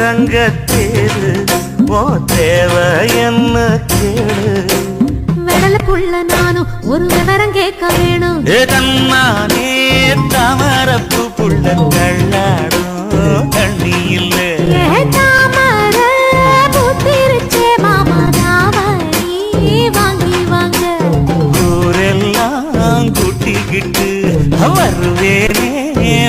ரங்கத்தேரு ஓ தேவை என்ன கேளு. வெடல புள்ள நானும் ஒரு விவரம் கேட்க வேணும். தன்னானே தாமரப்பு புள்ள